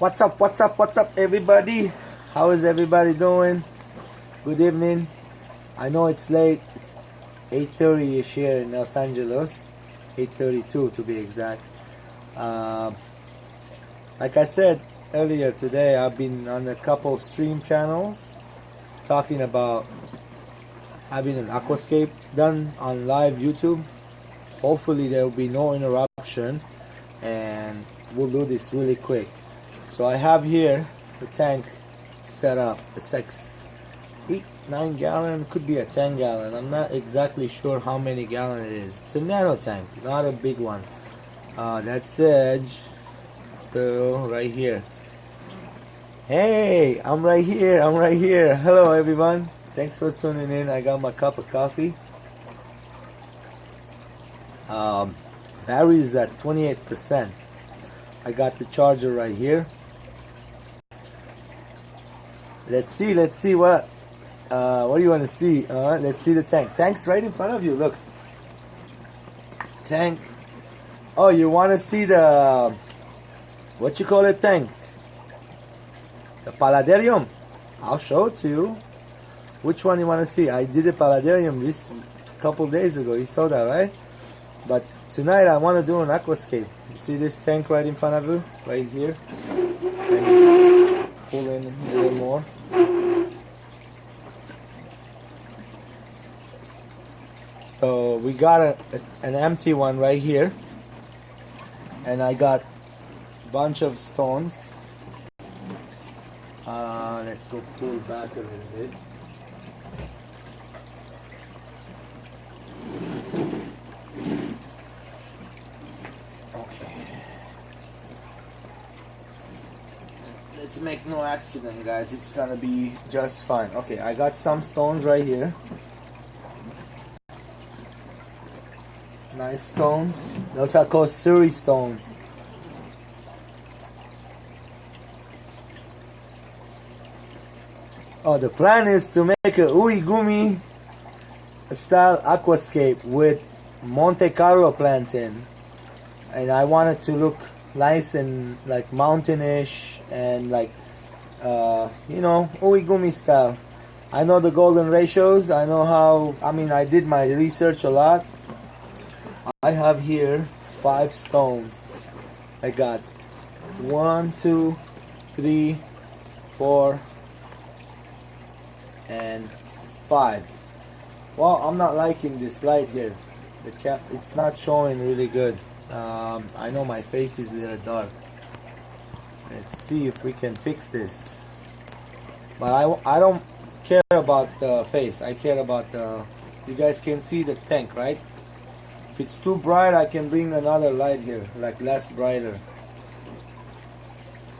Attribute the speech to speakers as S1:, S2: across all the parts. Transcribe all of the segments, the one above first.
S1: What's up, everybody? How is everybody doing? Good evening. I know it's late. It's 8:30ish here in Los Angeles. 8:32 to be exact. Like I said earlier today, I've been on a couple stream channels talking about having an aquascape done on live YouTube. Hopefully there will be no interruption and we'll do this really quick. So I have here the tank set up. It's like 8-9 gallon, could be a 10 gallon. I'm not exactly sure how many gallon it is. It's a nano tank, not a big one. That's the edge. So right here. Hey, I'm right here. Hello everyone. Thanks for tuning in. I got my cup of coffee. Battery is at 28%. I got the charger right here. Let's see what do you want to see? Let's see the tank. Tank's right in front of you. Look, tank. Oh, you want to see the what you call it tank? The paladarium. I'll show it to you. Which one you want to see? I did a paladarium this couple days ago. You saw that, right? But tonight I want to do an aquascape. You see this tank right in front of you, right here. Pull in a little more. So we got an empty one right here, and I got a bunch of stones. Let's go pull back a little bit. Okay. Let's make no accident, guys. It's gonna be just fine. Okay, I got some stones right here. Nice stones. Those are called Suri stones. Oh, the plan is to make a Iwagumi style aquascape with Monte Carlo plants in, and I want it to look nice and like mountainish and like you know, Iwagumi style. I know the golden ratios. I know how. I mean, I did my research a lot. I have here 5 stones. I got 1, 2, 3, 4, and 5. Well, I'm not liking this light here. It's not showing really good. I know my face is a little dark. Let's see if we can fix this. But I don't care about the face. I care about the. You guys can see the tank, right? If it's too bright, I can bring another light here, like less brighter.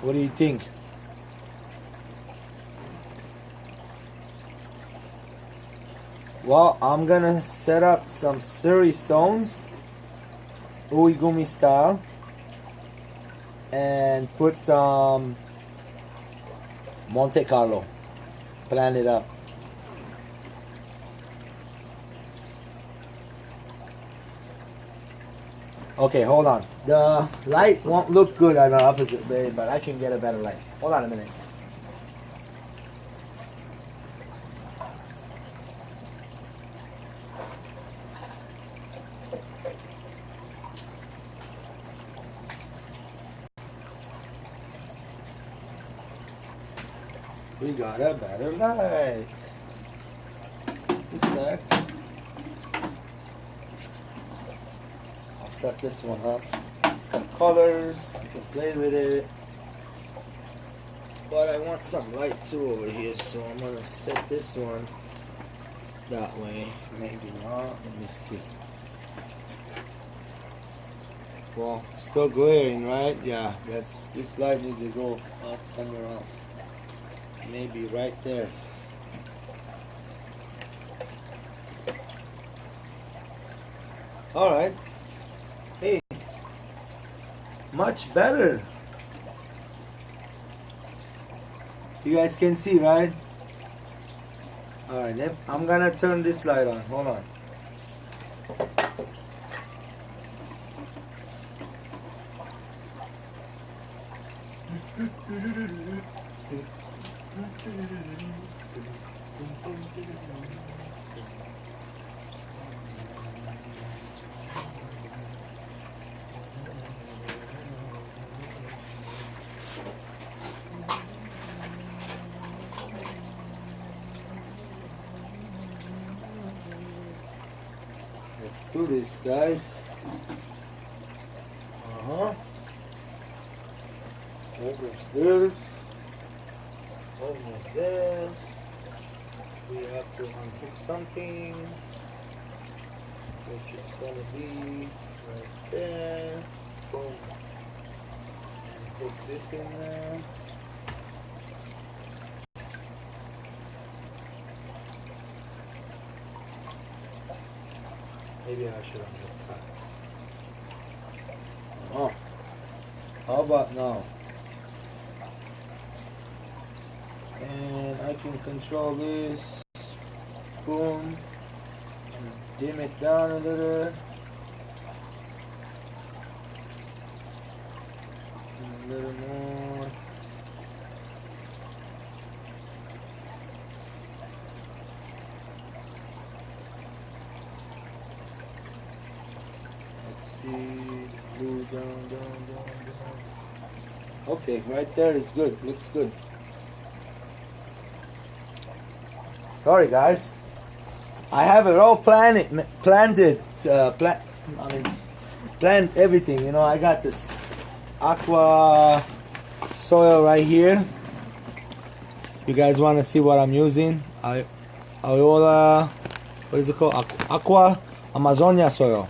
S1: What do you think? Well, I'm gonna set up some Suri stones, Iwagumi style, and put some Monte Carlo. Plan it up. Okay, hold on. The light won't look good on the opposite way, but I can get a better light. Hold on a minute. We got a better light. Just a sec. I'll set this one up. It's got colors. I can play with it. But I want some light too over here, so I'm gonna set this one that way. Maybe not. Let me see. Well, it's still glaring, right? Yeah, this light needs to go out somewhere else. Maybe right there. Alright. Hey. Much better. You guys can see, right? Alright, I'm gonna turn this light on. Hold on. Let's do this, guys. Almost there. Almost there. We have to unhook something, which is gonna be right there. Boom. And put this in there. Maybe I should unhook that. Oh, how about now? And I can control this. Boom. And dim it down a little. A little more. Let's see. Blue down. Okay, right there is good. Looks good. Sorry, guys. I have it all planned everything. You know, I got this aqua soil right here. You guys want to see what I'm using? Iola, what is it called? Aqua Amazonia soil.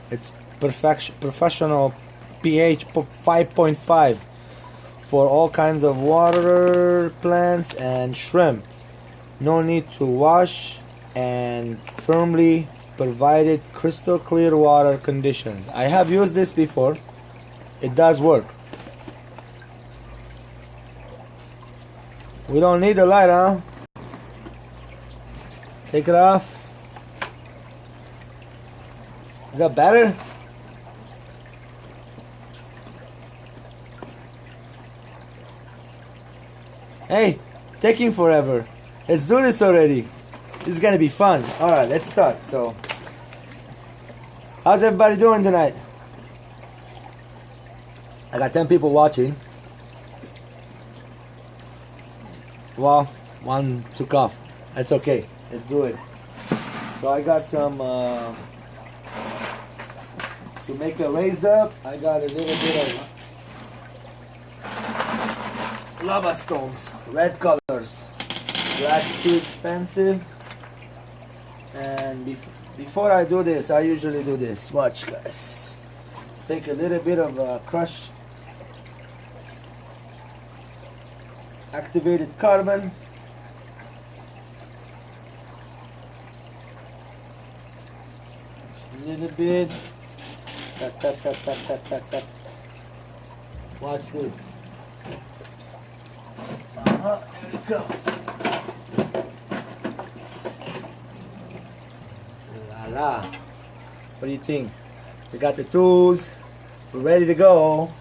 S1: It's professional pH 5.5 for all kinds of water plants and shrimp. No need to wash and firmly provided crystal clear water conditions. I have used this before. It does work. We don't need the light, huh? Take it off. Is that better? Hey, taking forever. Let's do this already. This is gonna be fun. Alright, let's start. So, how's everybody doing tonight? I got 10 people watching. Well, one took off. That's okay. Let's do it. So I got some, to make it raised up, I got a little bit of lava stones, red colors. Black's too expensive. And before I do this, I usually do this. Watch, guys. Take a little bit of crushed activated carbon. Just a little bit. Cut. Watch this. Here it comes. La. What do you think? We got the tools. We're ready to go.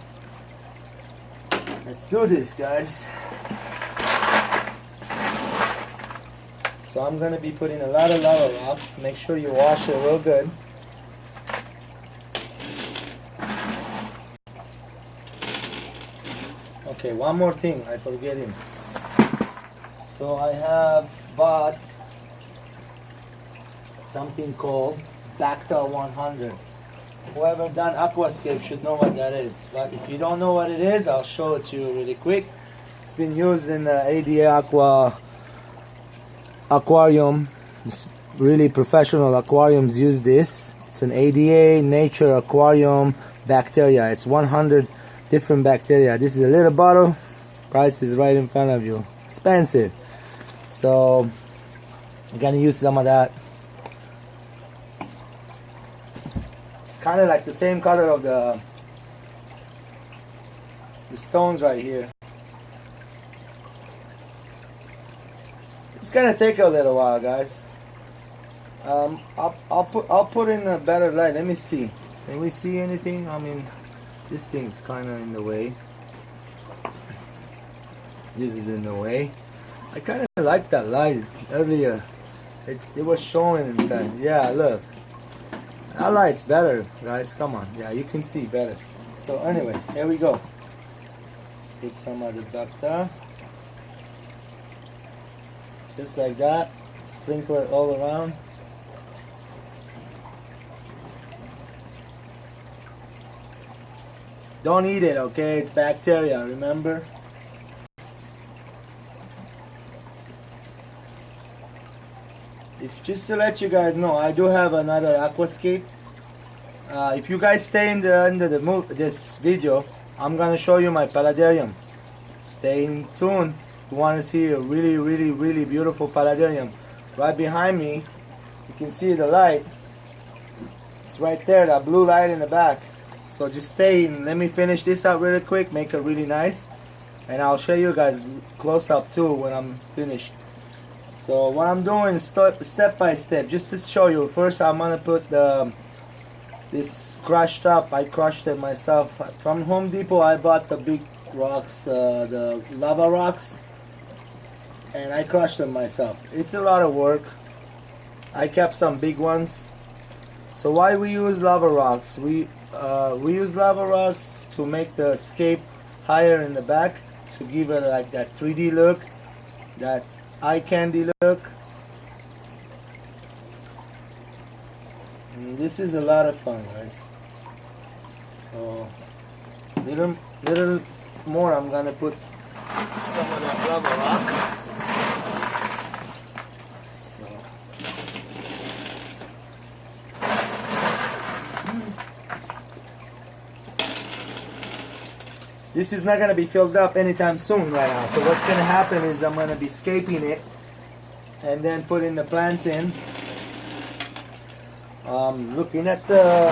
S1: Let's do this, guys. So I'm gonna be putting a lot of lava rocks. Make sure you wash it real good. Okay, one more thing I forgetting. So I have bought something called Bacta 100. Whoever done aquascape should know what that is. But if you don't know what it is, I'll show it to you really quick. It's been used in the ADA aquarium. It's really professional aquariums use this. It's an ADA nature aquarium bacteria. It's 100 different bacteria. This is a little bottle. Price is right in front of you. Expensive. So I'm gonna use some of that. It's kind of like the same color of the stones right here. It's gonna take a little while, guys. I'll put in a better light. Let me see. Can we see anything? I mean, this thing's kind of in the way. This is in the way. I kind of like that light earlier. It was showing inside. Yeah, look. That light's better, guys. Come on. Yeah, you can see better. So anyway, here we go. Put some of the ducta. Just like that. Sprinkle it all around. Don't eat it, okay? It's bacteria, remember? Just to let you guys know, I do have another aquascape. If you guys stay in the end of this video, I'm gonna show you my paludarium. Stay tuned. You want to see a really beautiful paludarium. Right behind me, you can see the light. It's right there, that blue light in the back. So just stay and let me finish this out really quick, make it really nice, and I'll show you guys close up too when I'm finished. So what I'm doing is step by step, just to show you. First I'm gonna put this crushed up. I crushed it myself from Home Depot. I bought the big rocks, the lava rocks, and I crushed them myself. It's a lot of work. I kept some big ones. So why we use lava rocks? We use lava rocks to make the scape higher in the back, to give it like that 3D look, that eye candy look. And this is a lot of fun, guys. So little more, I'm gonna put some of that lava rock. This is not going to be filled up anytime soon right now. So what's going to happen is I'm going to be scaping it and then putting the plants in. Looking at the...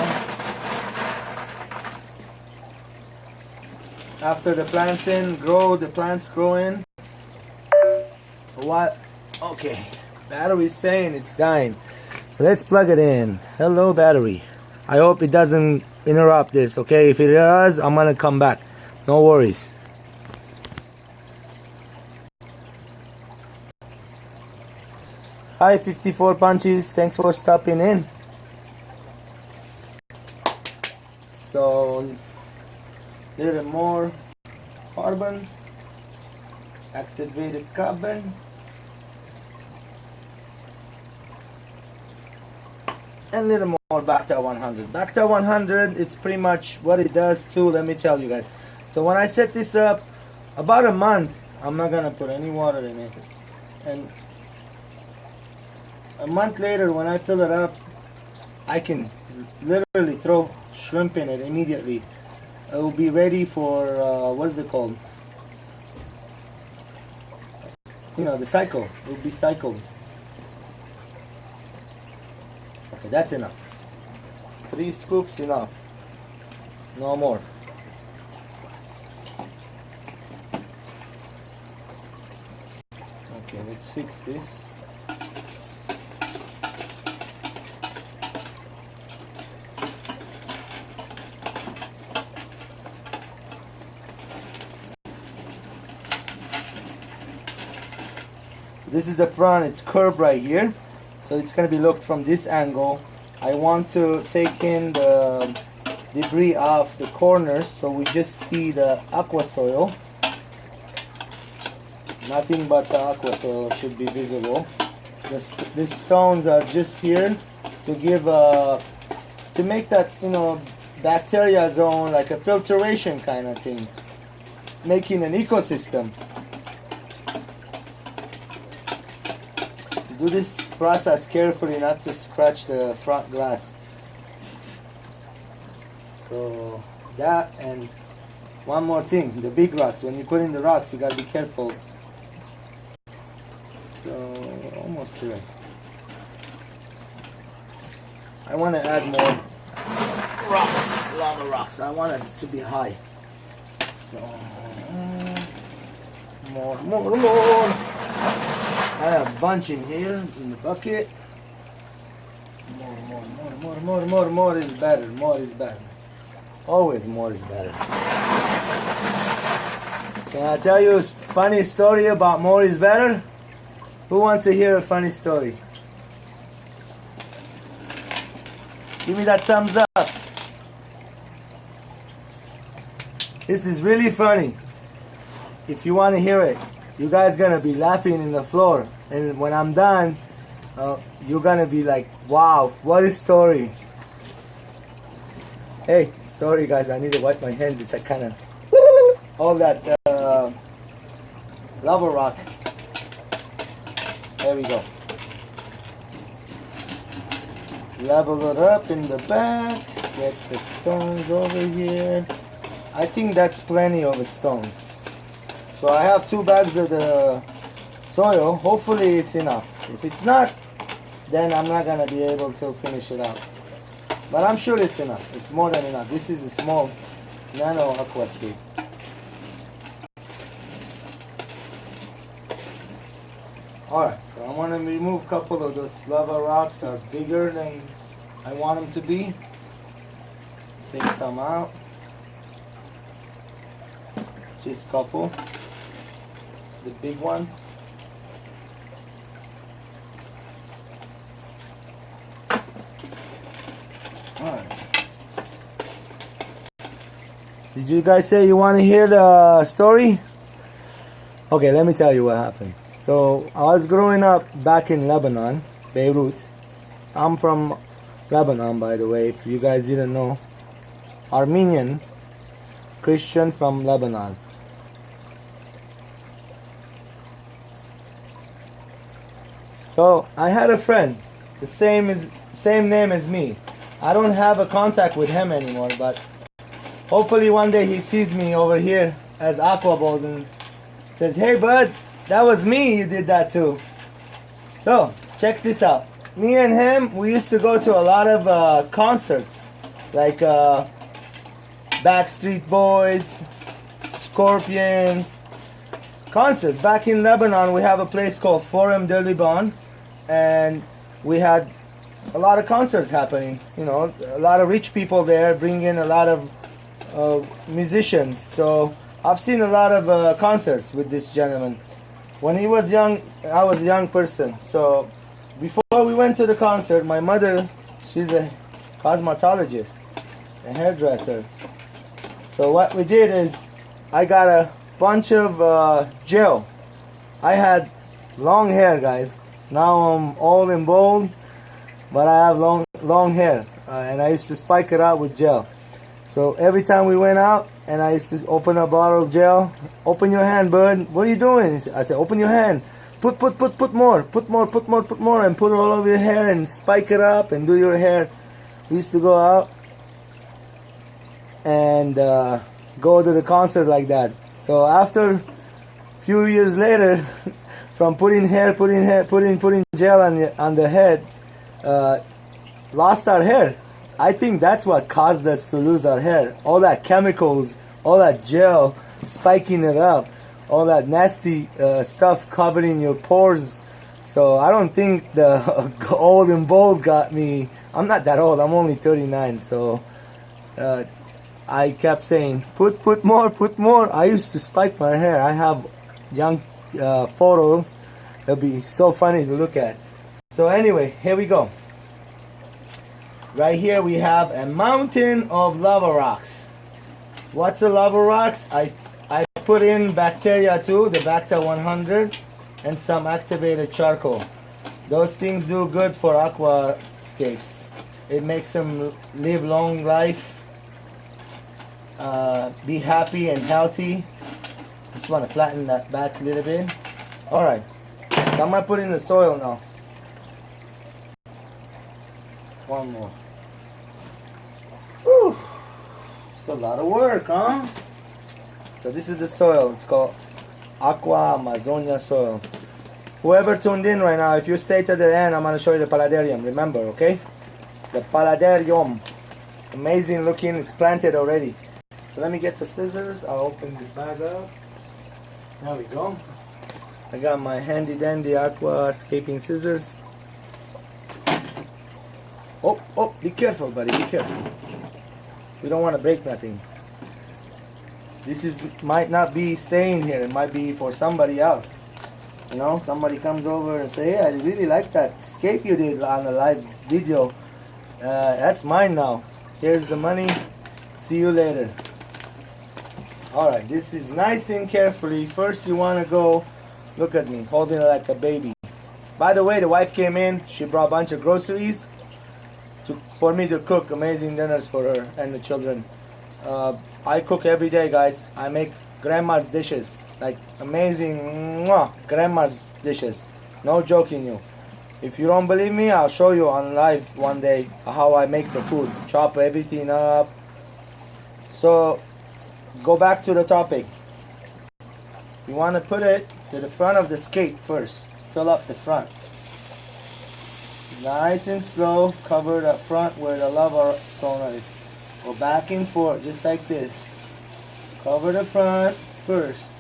S1: After the plants in, the plants grow in. What? Okay. Battery's saying it's dying. So let's plug it in. Hello, battery. I hope it doesn't interrupt this, okay? If it does, I'm going to come back. No worries. Hi 54 Punches, thanks for stopping in. So little more carbon, activated carbon, and a little more Bacta 100. Bacta 100, it's pretty much what it does too. Let me tell you guys. So when I set this up, about a month, I'm not gonna put any water in it, and a month later when I fill it up, I can literally throw shrimp in it immediately. It will be ready for what is it called? You know, the cycle. It will be cycled. Okay, that's enough. 3 scoops enough. No more. Okay, let's fix this. This is the front, it's curved right here, so it's going to be looked from this angle. I want to take in the debris off the corners so we just see the aqua soil. Nothing but the aqua soil should be visible. The stones are just here to give to make that, you know, bacteria zone, like a filtration kind of thing, making an ecosystem. Do this process carefully, not to scratch the front glass. So that, and one more thing, the big rocks. When you put in the rocks, you gotta be careful. So almost there. I want to add more rocks, lava rocks. I want it to be high. So more. I have a bunch in here in the bucket. More is better. More is better. Always more is better. Can I tell you a funny story about more is better? Who wants to hear a funny story? Give me that thumbs up. This is really funny. If you want to hear it, you guys gonna be laughing in the floor. And when I'm done, you're gonna be like, wow, what a story. Hey, sorry guys, I need to wipe my hands. It's like kind of all that lava rock. There we go. Level it up in the back. Get the stones over here. I think that's plenty of the stones. So I have 2 bags of the soil. Hopefully it's enough. If it's not, then I'm not gonna be able to finish it out. But I'm sure it's enough. It's more than enough. This is a small nano aquascape. Alright, so I want to remove a couple of those lava rocks that are bigger than I want them to be. Take some out. Just a couple. The big ones. Alright. Did you guys say you want to hear the story? Okay, let me tell you what happened. So I was growing up back in Lebanon, Beirut. I'm from Lebanon, by the way, if you guys didn't know. Armenian Christian from Lebanon. So I had a friend, the same name as me. I don't have a contact with him anymore, but hopefully one day he sees me over here as Aqua Balls and says, "Hey bud, that was me, you did that too." So, check this out. Me and him, we used to go to a lot of concerts. Like Backstreet Boys, Scorpions. Concerts. Back in Lebanon, we have a place called Forum de Liban. And we had a lot of concerts happening. You know, a lot of rich people there bring in a lot of musicians. So, I've seen a lot of concerts with this gentleman. When he was young, I was a young person. So before we went to the concert, my mother, she's a cosmetologist, a hairdresser. So what we did is I got a bunch of gel. I had long hair, guys. Now I'm old and bald, but I have long hair. And I used to spike it out with gel. So every time we went out and I used to open a bottle of gel, "Open your hand, bud. What are you doing?" I said, "Open your hand. Put more, put more, and put it all over your hair and spike it up and do your hair." We used to go out and go to the concert like that. So after a few years later, from putting gel on the head, lost our hair. I think that's what caused us to lose our hair. All that chemicals, all that gel, spiking it up, all that nasty stuff covering your pores. So I don't think the old and bald got me. I'm not that old. I'm only 39. So I kept saying, put more. I used to spike my hair. I have young photos. It'll be so funny to look at. So anyway, here we go. Right here we have a mountain of lava rocks. What's a lava rocks? I put in bacteria too, the Bacta 100, and some activated charcoal. Those things do good for aquascapes. It makes them live long life, be happy and healthy. Just want to flatten that back a little bit. Alright, so I'm going to put in the soil now. One more. Whew. It's a lot of work, huh? So this is the soil. It's called Aqua Amazonia soil. Whoever tuned in right now, if you stay to the end, I'm going to show you the paladarium. Remember, okay? The paladarium. Amazing looking. It's planted already. So let me get the scissors. I'll open this bag up. There we go. I got my handy dandy aquascaping scissors. Oh, be careful, buddy. Be careful. We don't want to break nothing. This is might not be staying here. It might be for somebody else. You know, somebody comes over and say, hey, I really like that scape you did on a live video. That's mine now. Here's the money. See you later. Alright, this is nice and carefully. First you want to go, look at me, holding it like a baby. By the way, the wife came in. She brought a bunch of groceries for me to cook amazing dinners for her and the children. I cook every day, guys. I make grandma's dishes. Like amazing grandma's dishes. No joking you. If you don't believe me, I'll show you on live one day how I make the food. Chop everything up. So, go back to the topic. You want to put it to the front of the skate first. Fill up the front. Nice and slow. Cover the front where the lava stone is. Go back and forth just like this. Cover the front first.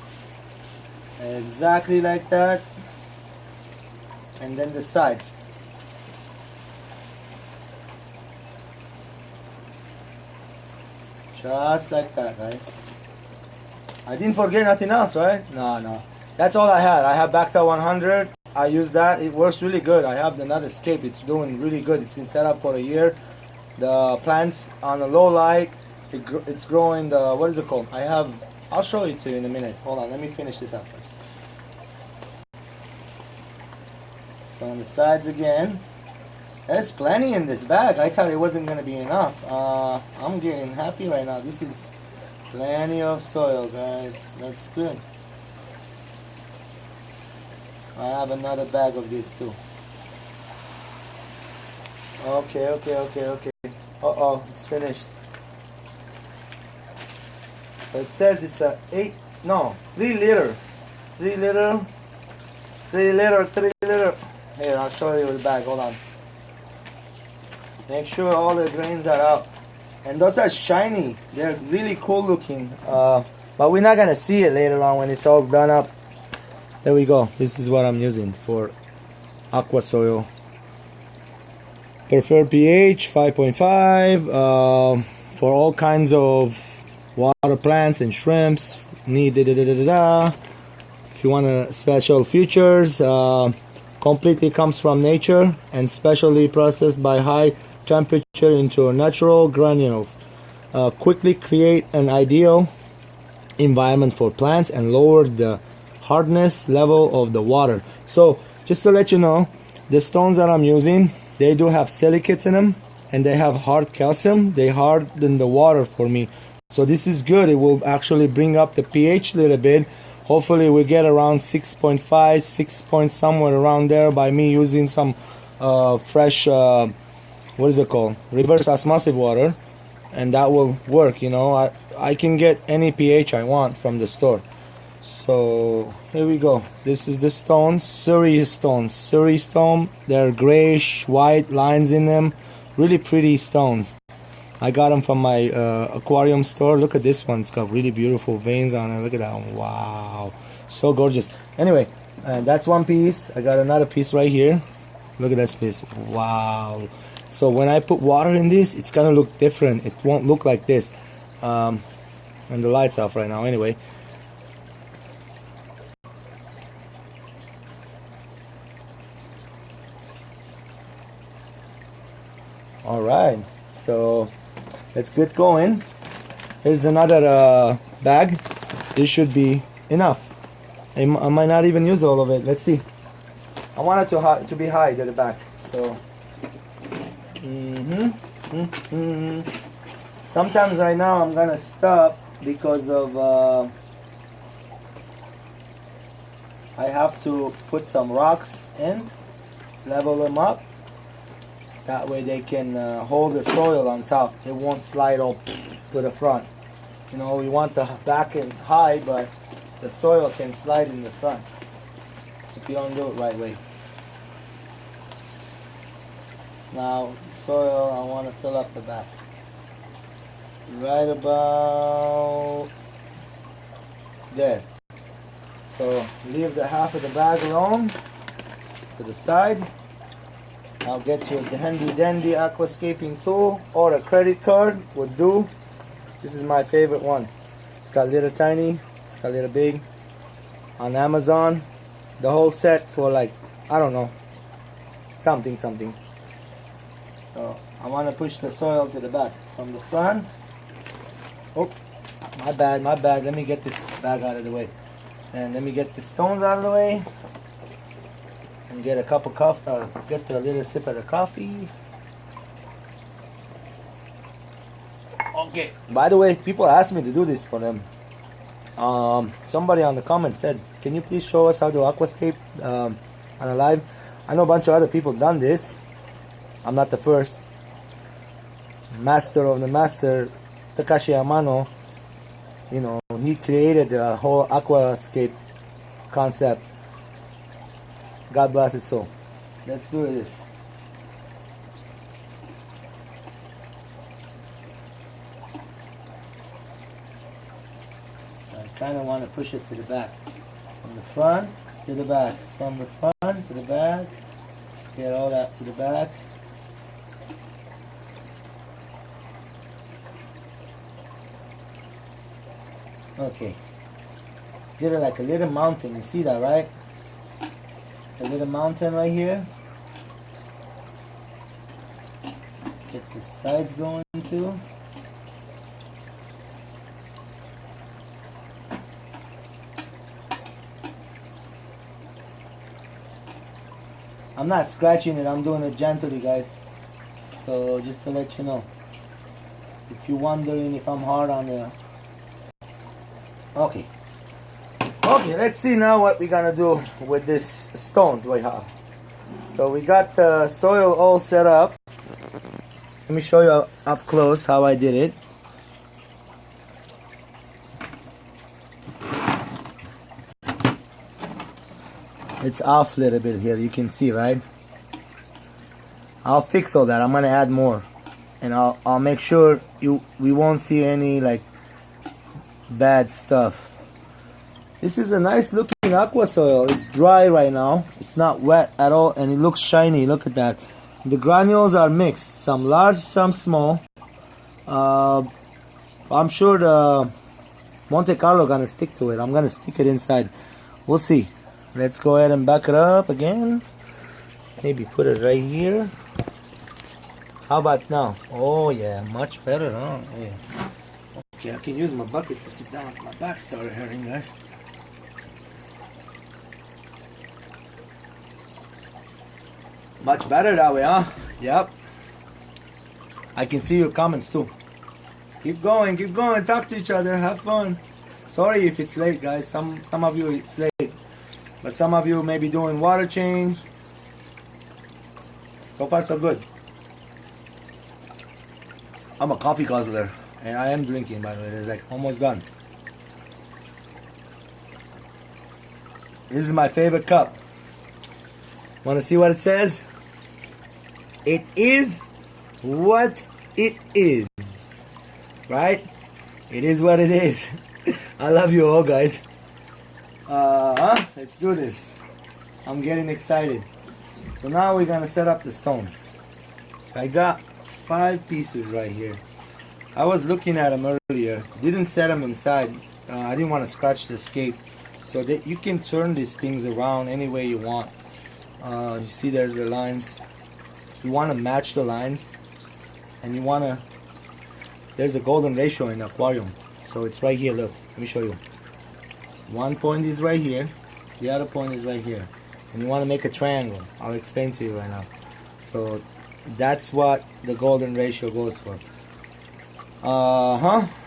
S1: Exactly like that. And then the sides. Just like that, guys. I didn't forget nothing else, right? No. That's all I had. I have Bacta 100. I use that. It works really good. I have the nut escape. It's doing really good. It's been set up for a year. The plants on a low light. It's growing the, what is it called? I'll show it to you in a minute. Hold on. Let me finish this up first. So on the sides again. There's plenty in this bag. I thought it wasn't going to be enough. I'm getting happy right now. This is plenty of soil, guys. That's good. I have another bag of these too. Okay. Uh-oh, it's finished. So it says it's a 3 liter. 3 liter. Here, I'll show you the bag. Hold on. Make sure all the grains are out. And those are shiny. They're really cool looking. But we're not going to see it later on when it's all done up. There we go. This is what I'm using for aqua soil. Preferred pH 5.5. For all kinds of water plants and shrimps. Need If you want special features, completely comes from nature and specially processed by high temperature into natural granules. Quickly create an ideal environment for plants and lower the hardness level of the water. So just to let you know, the stones that I'm using, they do have silicates in them and they have hard calcium. They harden the water for me. So this is good. It will actually bring up the pH a little bit. Hopefully we get around 6.5, 6 point somewhere around there by me using some fresh, what is it called? Reverse osmosis water. And that will work, you know. I can get any pH I want from the store. So here we go. This is the stones, Surrey stones. Surrey stone, they're grayish, white lines in them. Really pretty stones. I got them from my aquarium store. Look at this one. It's got really beautiful veins on it. Look at that one. Wow. So gorgeous. Anyway, that's one piece. I got another piece right here. Look at this piece. Wow. So when I put water in this, it's going to look different. It won't look like this. And the light's off right now. Anyway. Alright. So let's get going. Here's another bag. This should be enough. I might not even use all of it. Let's see. I want it to be high to the back. So sometimes right now I'm gonna stop because of I have to put some rocks in, level them up. That way they can hold the soil on top. It won't slide all to the front. You know, we want the back and high, but the soil can slide in the front if you don't do it right way. Now, soil, I want to fill up the back. Right about there. So, leave the half of the bag alone to the side. I'll get you the handy dandy aquascaping tool or a credit card would do. This is my favorite one. It's got a little tiny, it's got a little big. On Amazon, the whole set for like, I don't know, something. So I want to push the soil to the back from the front. Oh, my bad. Let me get this bag out of the way. And let me get the stones out of the way. And get a cup of coffee, get a little sip of the coffee. Okay. By the way, people asked me to do this for them. Somebody on the comment said, can you please show us how to aquascape on a live? I know a bunch of other people done this. I'm not the first. Master of the master, Takashi Amano, you know, he created the whole aquascape concept. God bless his soul. Let's do this. So I kind of want to push it to the back. From the front to the back. From the front to the back. Get all that to the back. Okay. Get it like a little mountain. You see that, right? A little mountain right here. Get the sides going too. I'm not scratching it, I'm doing it gently, guys. So just to let you know. If you're wondering if I'm hard on the... Okay. Okay, let's see now what we're gonna do with this stones we have. So we got the soil all set up. Let me show you up close how I did it. It's off a little bit here, you can see, right? I'll fix all that. I'm gonna add more, and I'll make sure we won't see any like bad stuff. This is a nice looking aqua soil. It's dry right now. It's not wet at all, and it looks shiny. Look at that. The granules are mixed, some large, some small. I'm sure the Monte Carlo gonna stick to it. I'm gonna stick it inside. We'll see. Let's go ahead and back it up again. Maybe put it right here. How about now? Oh yeah, much better, huh? Yeah. Okay, I can use my bucket to sit down. My back started hurting, guys. Much better that way, huh? Yep. I can see your comments too. Keep going, talk to each other, have fun. Sorry if it's late, guys. Some of you it's late. But some of you may be doing water change. So far so good. I'm a coffee guzzler. And I am drinking, by the way. It's like almost done. This is my favorite cup. Want to see what it says? It is what it is. Right? It is what it is. I love you all, guys. Let's do this. I'm getting excited. So now we're gonna set up the stones. So I got 5 pieces right here. I was looking at them earlier. Didn't set them inside. I didn't want to scratch the scape. So that you can turn these things around any way you want. You see there's the lines. You want to match the lines. And you want to... There's a golden ratio in the aquarium. So it's right here, look. Let me show you. One point is right here. The other point is right here. And you want to make a triangle. I'll explain to you right now. So that's what the golden ratio goes for.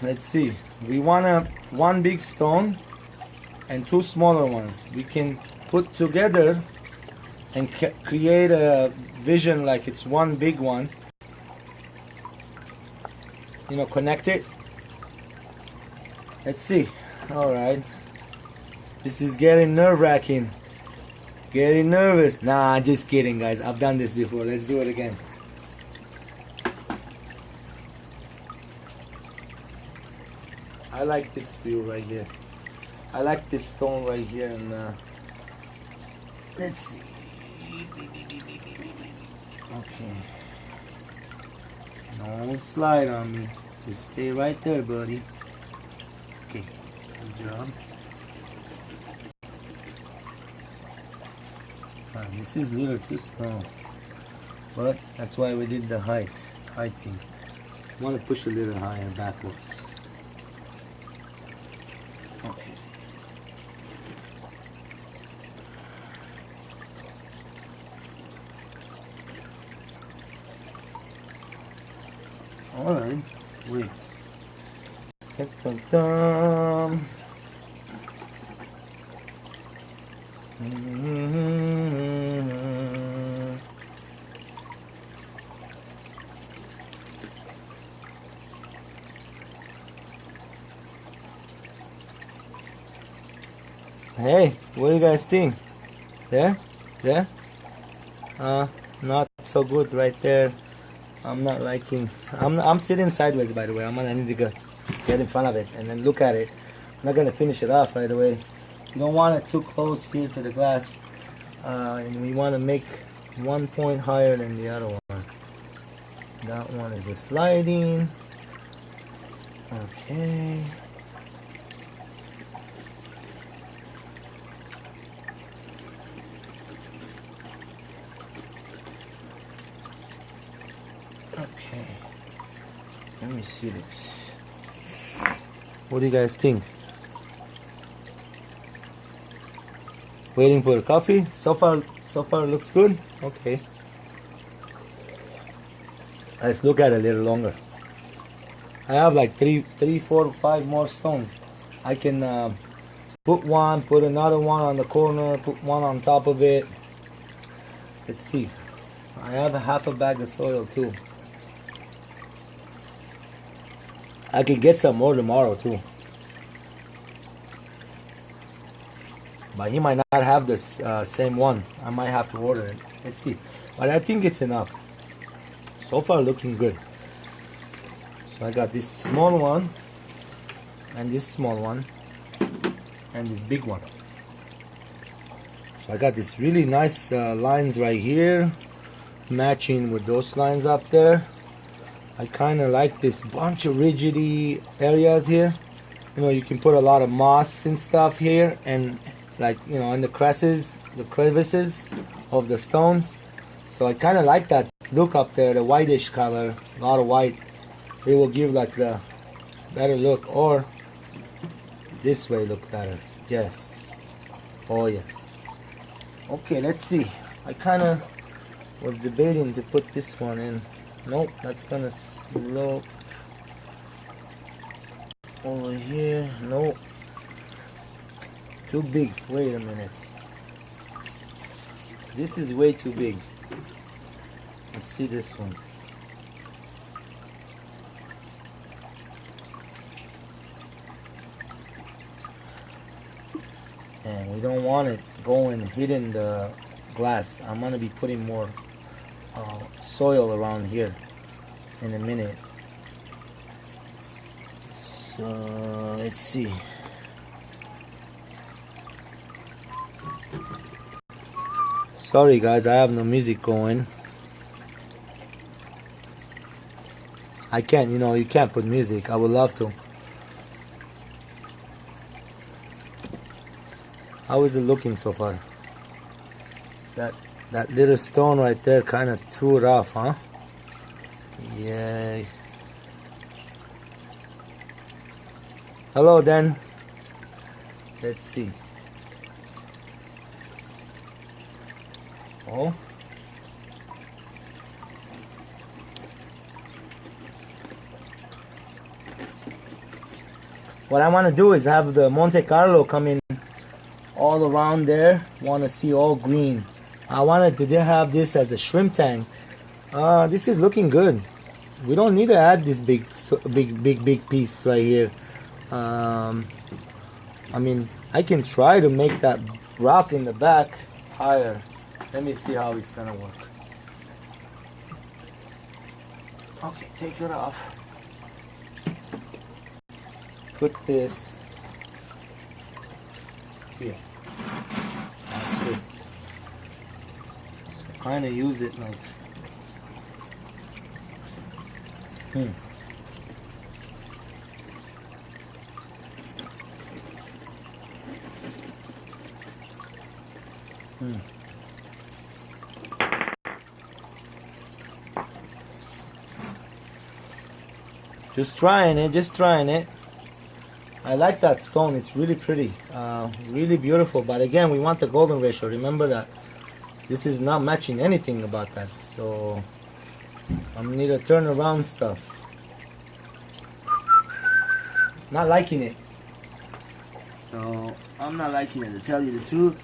S1: Let's see. We want one big stone and 2 smaller ones. We can put together and create a vision like it's one big one. You know, connect it. Let's see. Alright. This is getting nerve-wracking. Getting nervous. Nah, just kidding, guys. I've done this before. Let's do it again. I like this view right here. I like this stone right here, and let's see. Okay. Don't slide on me. Just stay right there, buddy. Okay. Good job. This is a little too small, but that's why we did the height thing. I want to push a little higher backwards. Okay. All right. Wait. Dun-dun-dun. Hey, what do you guys think? There? There? Not so good right there. I'm not liking. I'm sitting sideways, by the way. I'm gonna need to get in front of it and then look at it. I'm not gonna finish it off right away. You don't want it too close here to the glass, and we want to make one point higher than the other one. That one is a sliding. Okay. Okay. Let me see this. What do you guys think? Waiting for the coffee. So far looks good. Okay. Let's look at it a little longer. I have like 3, 4, 5 more stones. I can put one, put another one on the corner, put one on top of it. Let's see. I have a half a bag of soil too. I could get some more tomorrow too. But he might not have this same one. I might have to order it. Let's see. But I think it's enough. So far looking good. So I got this small one, and this small one, and this big one. So I got this really nice lines right here, matching with those lines up there. I kind of like this bunch of rigidity areas here. You know, you can put a lot of moss and stuff here, and like, you know, in the crevices of the stones. So I kind of like that look up there, the whitish color, a lot of white. It will give like the better look, or this way look better. Yes. Oh yes. Okay, let's see. I kind of was debating to put this one in. Nope, that's gonna slope over here. Nope. Too big. Wait a minute. This is way too big. Let's see this one. And we don't want it going hitting the glass. I'm gonna be putting more soil around here in a minute. So let's see. Sorry guys, I have no music going. I can't, you know, you can't put music. I would love to. How is it looking so far? That little stone right there kind of threw it off, huh? Yay. Hello, Dan. Let's see. Oh. What I want to do is have the Monte Carlo come in all around there. Want to see all green. I wanted to have this as a shrimp tank. This is looking good. We don't need to add this big piece right here. I mean, I can try to make that rock in the back higher. Let me see how it's gonna work. Okay, take it off. Put this here. Like this. So kind of use it like. Just trying it. I like that stone, it's really pretty, really beautiful, but again, we want the golden ratio. Remember that this is not matching anything about that, so I need to turn around stuff. Not liking it. So I'm not liking it, to tell you the truth.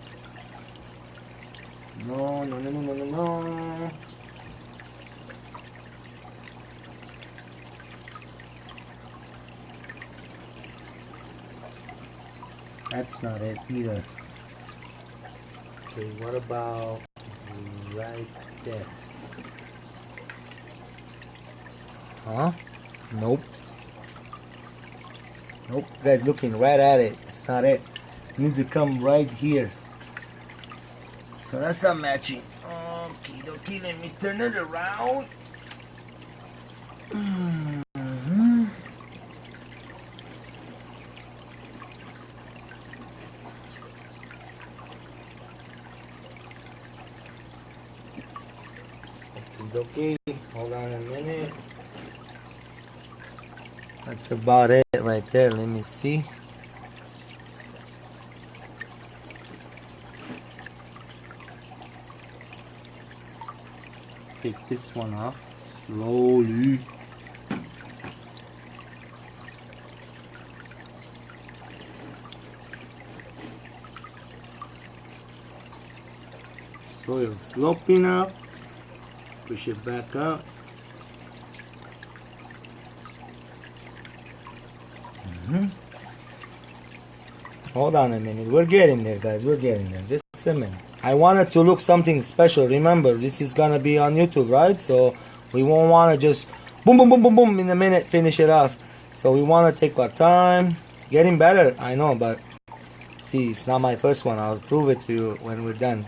S1: No. That's not it either. Okay, what about right there? Huh? Nope. Nope, you guys looking right at it. It's not it. It needs to come right here. So that's not matching. Okay, dokie, let me turn it around. Okay, hold on a minute. That's about it right there. Let me see. Take this one off slowly. Soil sloping up. Push it back up. Hold on a minute. We're getting there, guys. We're getting there. Just a minute. I want it to look something special. Remember, this is gonna be on YouTube, right? So we won't want to just boom, boom, boom, boom, boom in a minute finish it off. So we want to take our time. Getting better, I know, but see, it's not my first one. I'll prove it to you when we're done.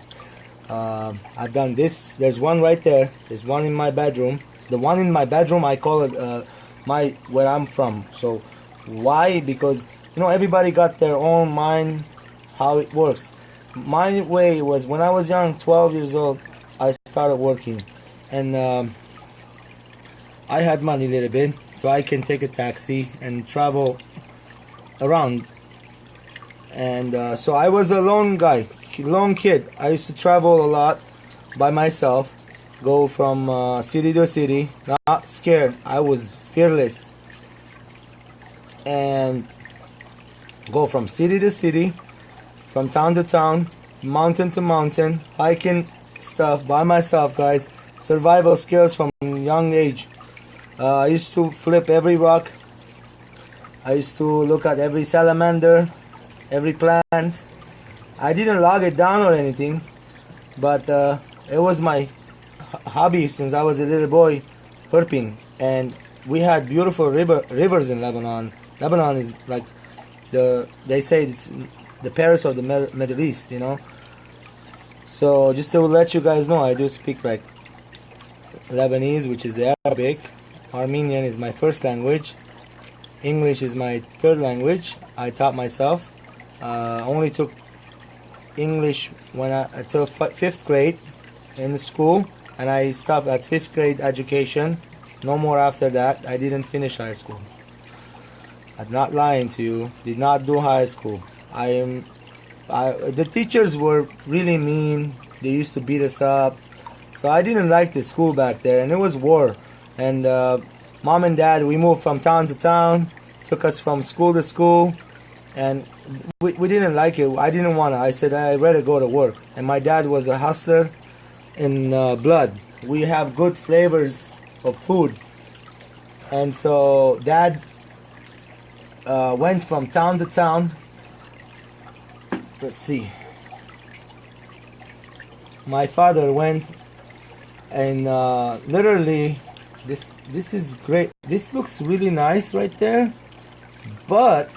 S1: I've done this. There's one right there. There's one in my bedroom. The one in my bedroom, I call it where I'm from. So why? Because you know, everybody got their own mind how it works. My way was when I was young, 12 years old, I started working, and I had money a little bit, so I can take a taxi and travel around. And so I was a lone guy, lone kid. I used to travel a lot by myself, go from city to city, not scared. I was fearless, and go from city to city, from town to town, mountain to mountain, hiking stuff by myself, guys. Survival skills from young age. I used to flip every rock. I used to look at every salamander, every plant. I didn't log it down or anything, but it was my hobby since I was a little boy, herping. And we had beautiful rivers in Lebanon. Lebanon is like they say it's the Paris of the Middle East, you know. So just to let you guys know, I do speak like Lebanese, which is the Arabic. Armenian is my first language. English is my third language. I taught myself. Only took English when until 5th grade in school, and I stopped at 5th grade education. No more after that. I didn't finish high school. I'm not lying to you. Did not do high school. The teachers were really mean. They used to beat us up. So I didn't like the school back there, and it was war. And mom and dad, we moved from town to town, took us from school to school, and we didn't like it. I didn't want to. I said I'd rather go to work. And my dad was a hustler in blood. We have good flavors of food. And so dad went from town to town. Let's see. My father went and literally this is great. This looks really nice right there, but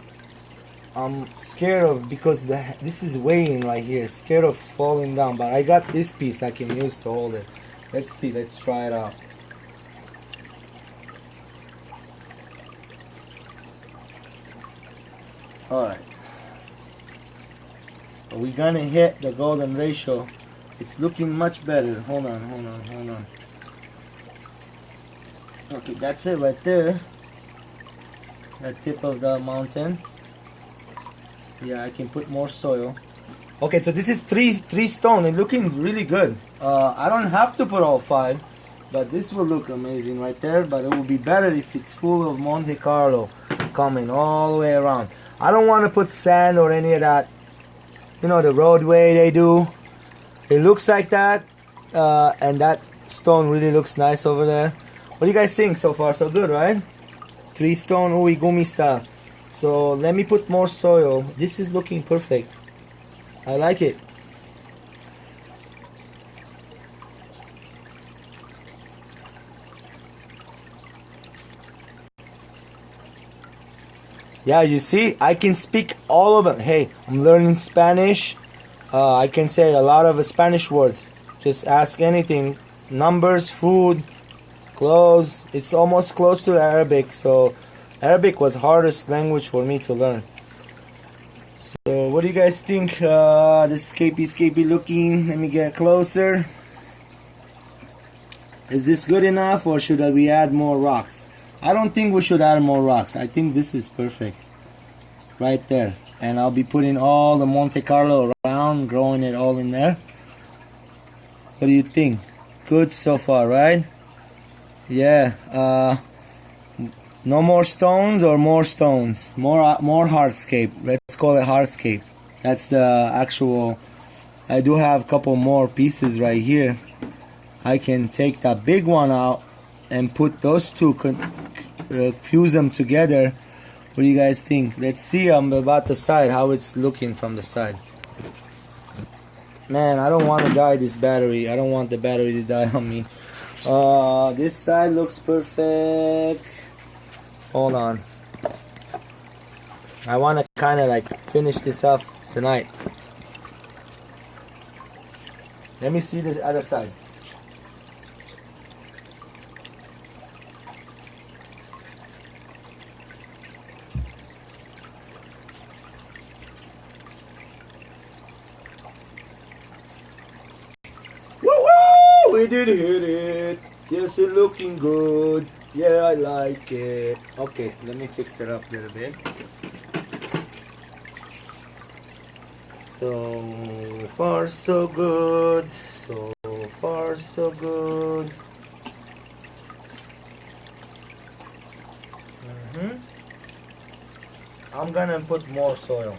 S1: I'm scared of, because this is weighing right here, scared of falling down. But I got this piece I can use to hold it. Let's see, let's try it out. Alright, we're gonna hit the golden ratio It's looking much better. Hold on, hold on, hold on. Okay, that's it right there. The tip of the mountain. Yeah, I can put more soil. Okay, so this is three stone and looking really good. I don't have to put all 5, but this will look amazing right there. But it will be better if it's full of Monte Carlo coming all the way around. I don't want to put sand or any of that. You know, the roadway they do. It looks like that, and that stone really looks nice over there. What do you guys think so far? So good, right? 3 stone Iwagumi style. So let me put more soil. This is looking perfect. I like it. Yeah, you see, I can speak all of them. Hey, I'm learning Spanish. I can say a lot of Spanish words. Just ask anything. Numbers, food, clothes. It's almost close to Arabic. So Arabic was hardest language for me to learn. So what do you guys think? This scapey looking. Let me get closer. Is this good enough, or should we add more rocks? I don't think we should add more rocks. I think this is perfect right there. And I'll be putting all the Monte Carlo around, growing it all in there. What do you think? Good so far, right? Yeah. No more stones or more stones? More hardscape. Let's call it hardscape. That's the actual. I do have a couple more pieces right here. I can take that big one out and put those two, fuse them together. What do you guys think? Let's see about the side, how it's looking from the side. Man, I don't want to die this battery. I don't want the battery to die on me. This side looks perfect. Hold on. I want to kind of like finish this up tonight. Let me see this other side. Woo-woo! We did hit it. Yes, it's looking good. Yeah, I like it. Okay, let me fix it up a little bit. So far so good. So far so good. I'm gonna put more soil.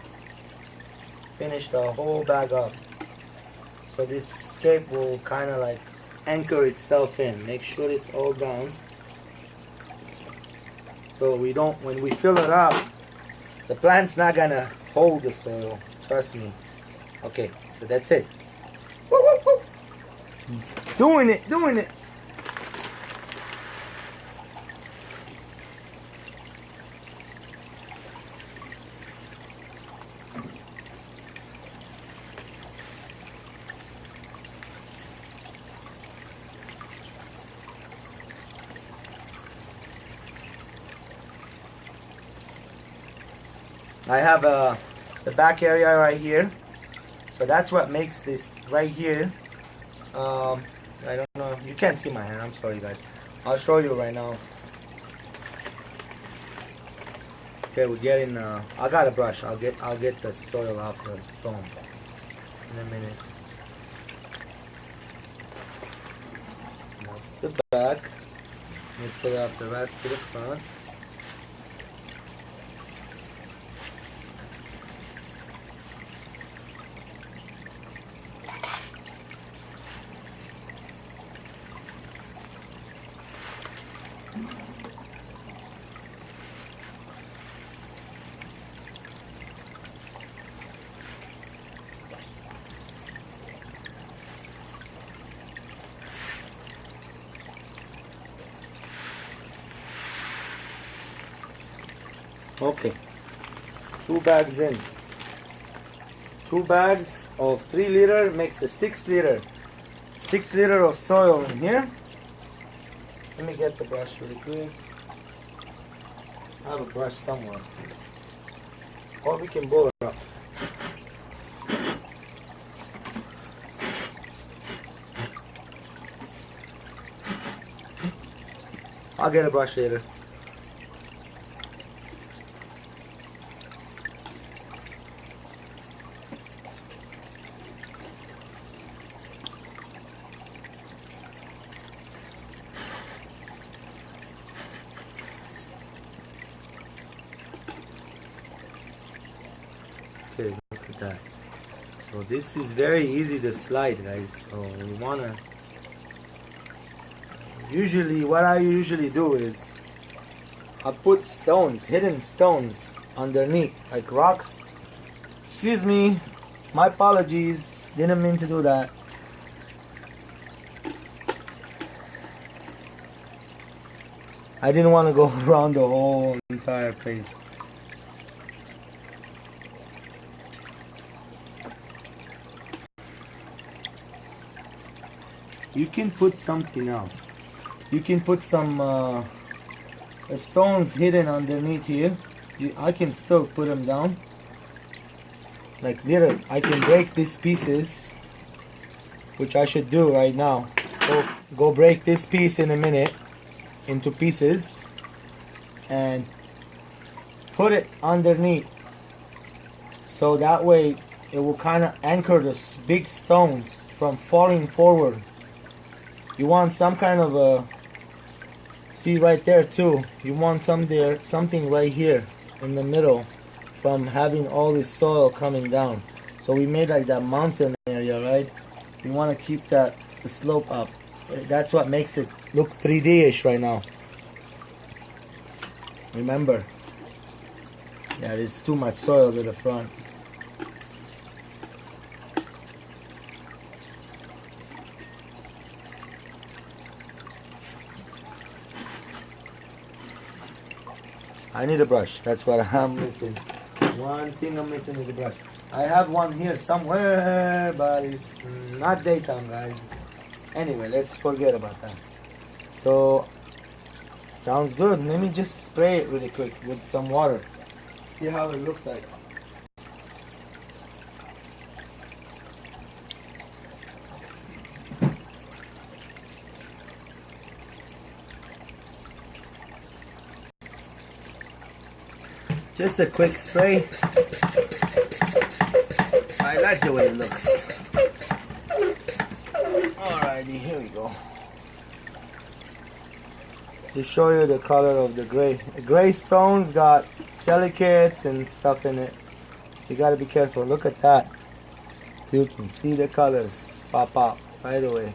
S1: Finish the whole bag up. So this scape will kind of like anchor itself in. Make sure it's all down. So we don't, when we fill it up, the plant's not gonna hold the soil. Trust me. Okay, so that's it. Woo, woo, woo. Doing it, doing it. I have the back area right here, so that's what makes this right here. I don't know, you can't see my hand, I'm sorry guys. I'll show you right now. Okay, we're getting I got a brush. I'll get the soil off the stone in a minute. That's the back. Let me pull out the rest to the front. Okay, 2 bags in. 2 bags of 3 liter makes a 6 liter. 6 liter of soil in here. Let me get the brush really quick. I have a brush somewhere. Or we can boil it up. I'll get a brush later. Okay, look at that. So this is very easy to slide, guys. So we wanna, usually what I usually do is I put stones, hidden stones underneath, like rocks. Excuse me, my apologies, didn't mean to do that. I didn't want to go around the whole entire place. You can put something else. You can put some stones hidden underneath here. I can still put them down. Like little, I can break these pieces, which I should do right now. Go break this piece in a minute into pieces and put it underneath. So that way it will kind of anchor the big stones from falling forward. You want some kind of a, see right there too, you want something right here in the middle from having all this soil coming down. So we made like that mountain area, right? We want to keep the slope up. That's what makes it look 3D-ish right now. Remember, yeah, there's too much soil to the front. I need a brush. That's what I'm missing. One thing I'm missing is a brush. I have one here somewhere, but it's not daytime, guys. Anyway, let's forget about that. So, sounds good. Let me just spray it really quick with some water. See how it looks like. Just a quick spray. I like the way it looks. Alrighty, here we go. To show you the color of the gray. The gray stones got silicates and stuff in it. You gotta be careful. Look at that. You can see the colors pop up right away.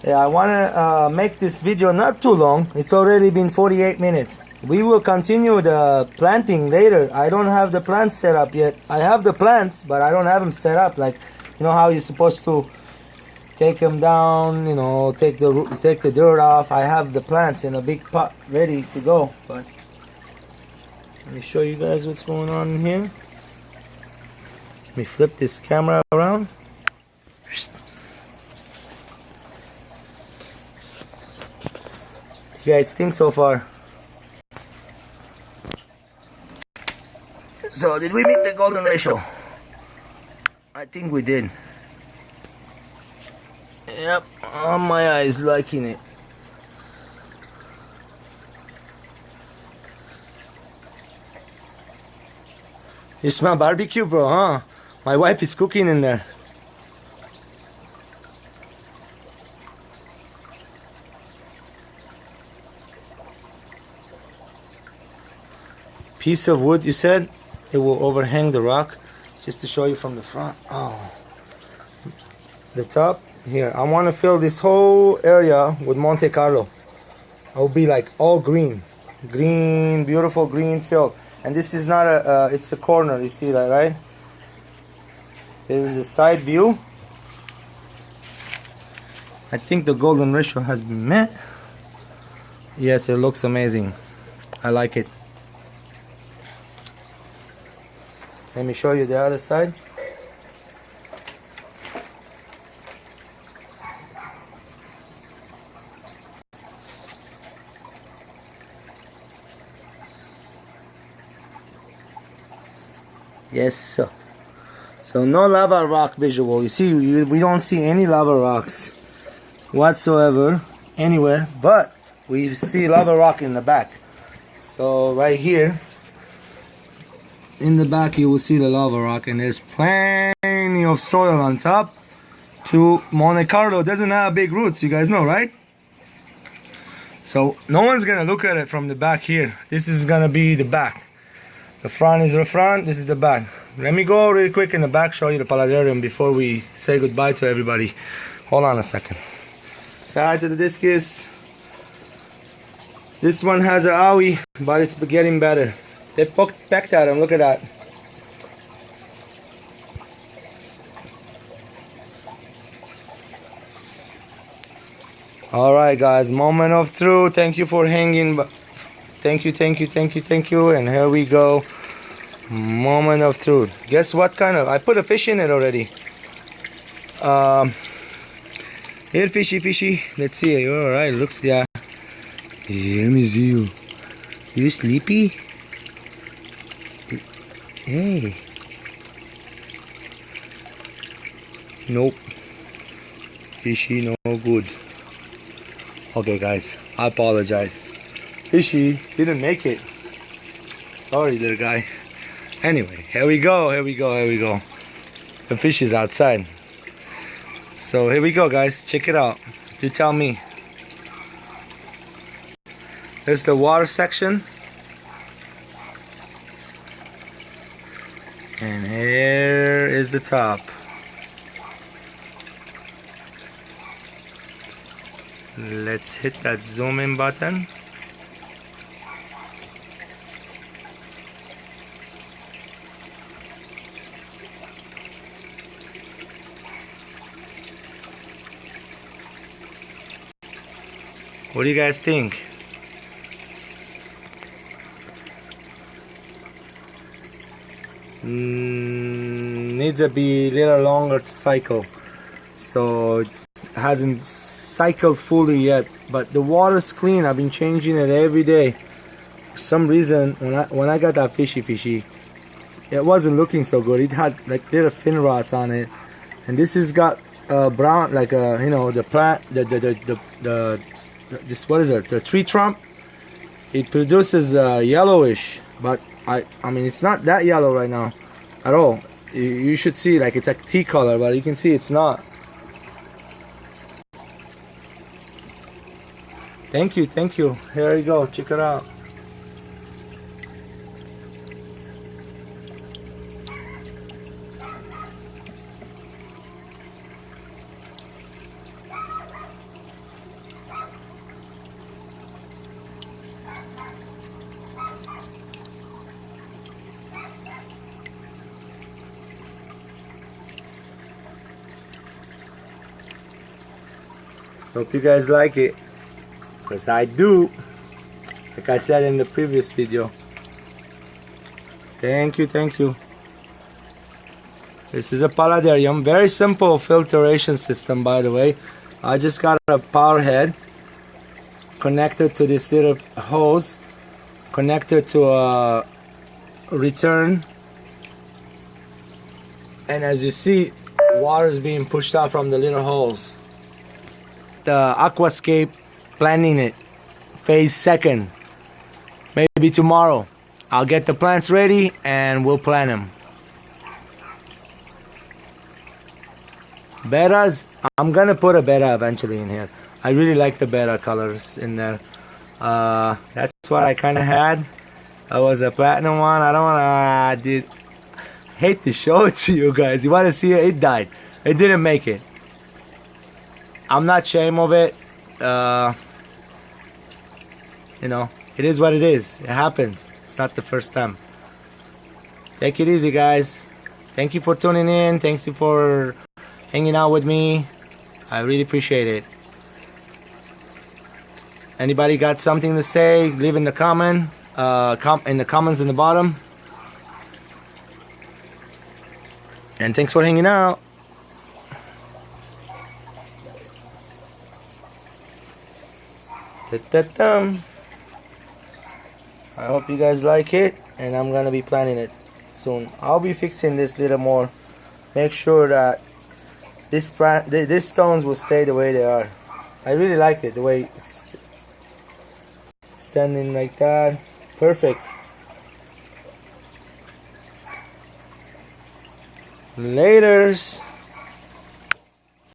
S1: Yeah, I want to make this video not too long. It's already been 48 minutes. We will continue the planting later. I don't have the plants set up yet. I have the plants, but I don't have them set up. Like, you know how you're supposed to take them down, you know, take the dirt off. I have the plants in a big pot ready to go. But let me show you guys what's going on in here. Let me flip this camera around. You guys think so far? So did we meet the golden ratio? I think we did. Yep, my eyes liking it. You smell barbecue, bro, huh? My wife is cooking in there. Piece of wood, you said? It will overhang the rock. Just to show you from the front. Oh, the top here. I want to fill this whole area with Monte Carlo. It will be like all green, beautiful green field. And this is not a, it's a corner. You see that, right? There is a side view. I think the golden ratio has been met. Yes, it looks amazing. I like it. Let me show you the other side. Yes, sir. So no lava rock visual. You see, we don't see any lava rocks whatsoever anywhere, but we see lava rock in the back. So right here in the back you will see the lava rock, and there's plenty of soil on top. To Monte Carlo doesn't have big roots, you guys know, right? So no one's gonna look at it from the back here. This is gonna be the back. The front is the front, this is the back. Let me go really quick in the back, show you the paladarium before we say goodbye to everybody. Hold on a second. Say hi to the discus. This one has an owie, but it's getting better. They pecked at him, look at that. Alright guys, moment of truth. Thank you for hanging. Thank you. And here we go. Moment of truth. Guess what kind of? I put a fish in it already. Here, fishy. Let's see. You're alright. Looks, yeah. Let me see you. You sleepy? Hey. Nope. Fishy, no good. Okay guys, I apologize. Fishy didn't make it. Sorry little guy. Anyway, here we go. The fish is outside. So here we go guys, check it out. Do tell me. There's the water section. And here is the top. Let's hit that zoom in button. What do you guys think? Needs to be a little longer to cycle, so it hasn't cycled fully yet, but the water's clean. I've been changing it every day. For some reason when I got that fishy, it wasn't looking so good. It had like little fin rods on it, and this has got brown, like you know, the plant, this, what is it, the tree trunk. It produces yellowish, but I mean it's not that yellow right now at all. You should see, like, it's like tea color, but you can see it's not. Thank you. Here you go, check it out. Hope you guys like it, because I do, like I said in the previous video. Thank you. This is a paladarium, very simple filtration system, by the way. I just got a power head connected to this little hose, connected to a return, and as you see, water is being pushed out from the little holes. The aquascape, planning it, phase 2nd, maybe tomorrow. I'll get the plants ready and we'll plant them. Betas, I'm gonna put a beta eventually in here. I really like the beta colors in there. That's what I kind of had. I was a platinum one. I don't wanna, hate to show it to you guys. You wanna see it? It died. It didn't make it. I'm not ashamed of it. You know, it is what it is. It happens. It's not the first time. Take it easy, guys. Thank you for tuning in. Thank you for hanging out with me. I really appreciate it. Anybody got something to say? Leave in the comment. In the comments in the bottom. And thanks for hanging out. I hope you guys like it, and I'm gonna be planning it soon. I'll be fixing this little more make sure that these stones will stay the way they are. I really like it, the way it's standing like that. Perfect. Laters.